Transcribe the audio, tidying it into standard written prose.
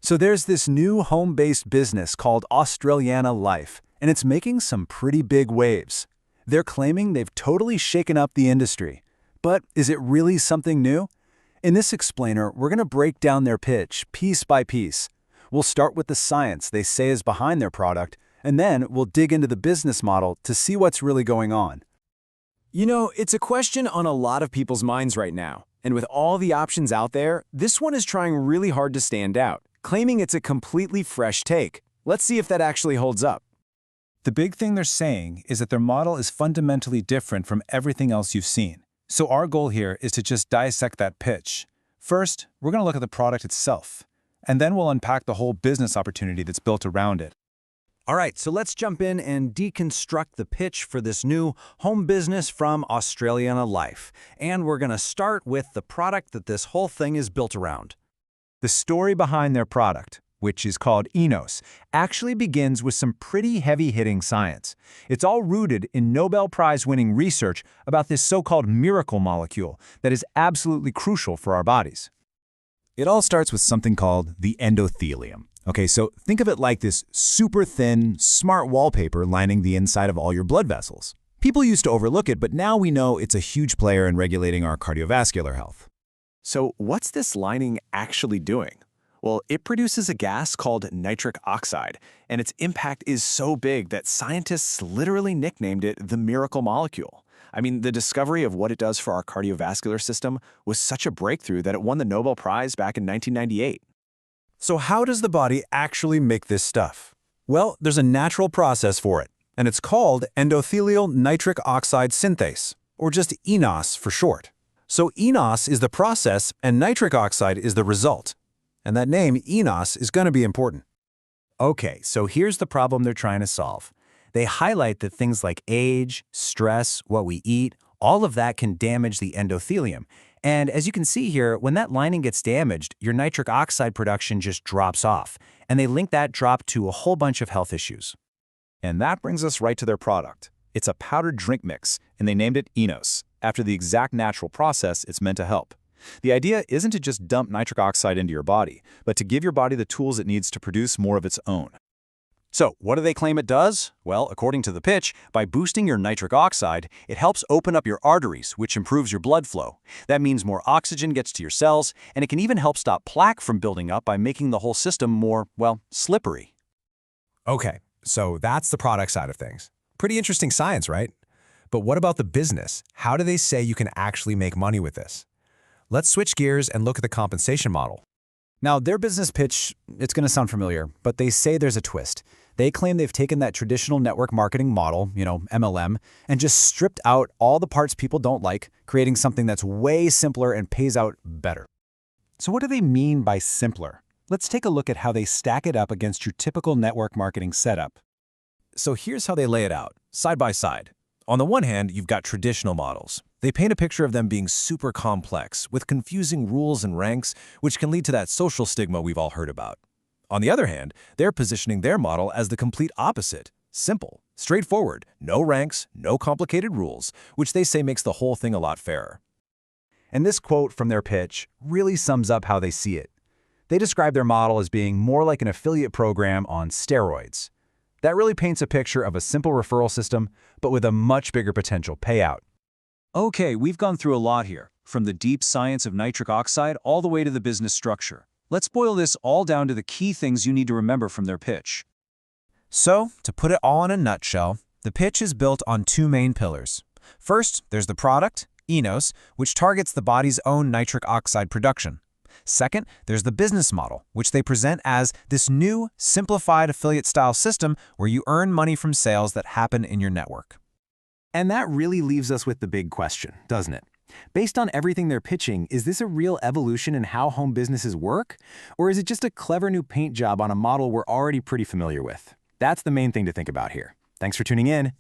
So there's this new home-based business called Australiana Life, and it's making some pretty big waves. They're claiming they've totally shaken up the industry. But is it really something new? In this explainer, we're going to break down their pitch piece by piece. We'll start with the science they say is behind their product, and then we'll dig into the business model to see what's really going on. You know, it's a question on a lot of people's minds right now. And with all the options out there, this one is trying really hard to stand out, claiming it's a completely fresh take. Let's see if that actually holds up. The big thing they're saying is that their model is fundamentally different from everything else you've seen. So our goal here is to just dissect that pitch. First, we're going to look at the product itself, and then we'll unpack the whole business opportunity that's built around it. All right, so let's jump in and deconstruct the pitch for this new home business from Australiana Life. And we're going to start with the product that this whole thing is built around. The story behind their product, which is called ėNOS, actually begins with some pretty heavy-hitting science. It's all rooted in Nobel Prize-winning research about this so-called miracle molecule that is absolutely crucial for our bodies. It all starts with something called the endothelium. Okay, so think of it like this super thin, smart wallpaper lining the inside of all your blood vessels. People used to overlook it, but now we know it's a huge player in regulating our cardiovascular health. So what's this lining actually doing? Well, it produces a gas called nitric oxide, and its impact is so big that scientists literally nicknamed it the miracle molecule. I mean, the discovery of what it does for our cardiovascular system was such a breakthrough that it won the Nobel Prize back in 1998. So how does the body actually make this stuff? Well, there's a natural process for it, and it's called endothelial nitric oxide synthase, or just ėNOS for short. So ėNOS is the process, and nitric oxide is the result. And that name, ėNOS, is going to be important. Okay, so here's the problem they're trying to solve. They highlight that things like age, stress, what we eat, all of that can damage the endothelium. And as you can see here, when that lining gets damaged, your nitric oxide production just drops off. And they link that drop to a whole bunch of health issues. And that brings us right to their product. It's a powdered drink mix, and they named it ėNOS, after the exact natural process it's meant to help. The idea isn't to just dump nitric oxide into your body, but to give your body the tools it needs to produce more of its own. So, what do they claim it does? Well, according to the pitch, by boosting your nitric oxide, it helps open up your arteries, which improves your blood flow. That means more oxygen gets to your cells, and it can even help stop plaque from building up by making the whole system more, well, slippery. Okay, so that's the product side of things. Pretty interesting science, right? But what about the business? How do they say you can actually make money with this? Let's switch gears and look at the compensation model. Now, their business pitch, it's going to sound familiar, but they say there's a twist. They claim they've taken that traditional network marketing model, MLM, and just stripped out all the parts people don't like, creating something that's way simpler and pays out better. So what do they mean by simpler? Let's take a look at how they stack it up against your typical network marketing setup. So here's how they lay it out, side by side. On the one hand, you've got traditional models. They paint a picture of them being super complex, with confusing rules and ranks, which can lead to that social stigma we've all heard about. On the other hand, they're positioning their model as the complete opposite. Simple, straightforward, no ranks, no complicated rules, which they say makes the whole thing a lot fairer. And this quote from their pitch really sums up how they see it. They describe their model as being more like an affiliate program on steroids. That really paints a picture of a simple referral system, but with a much bigger potential payout. Okay, we've gone through a lot here, from the deep science of nitric oxide all the way to the business structure. Let's boil this all down to the key things you need to remember from their pitch. So, to put it all in a nutshell, the pitch is built on two main pillars. First, there's the product, ėNOS, which targets the body's own nitric oxide production. Second, there's the business model, which they present as this new, simplified affiliate-style system where you earn money from sales that happen in your network. And that really leaves us with the big question, doesn't it? Based on everything they're pitching, is this a real evolution in how home businesses work? Or is it just a clever new paint job on a model we're already pretty familiar with? That's the main thing to think about here. Thanks for tuning in.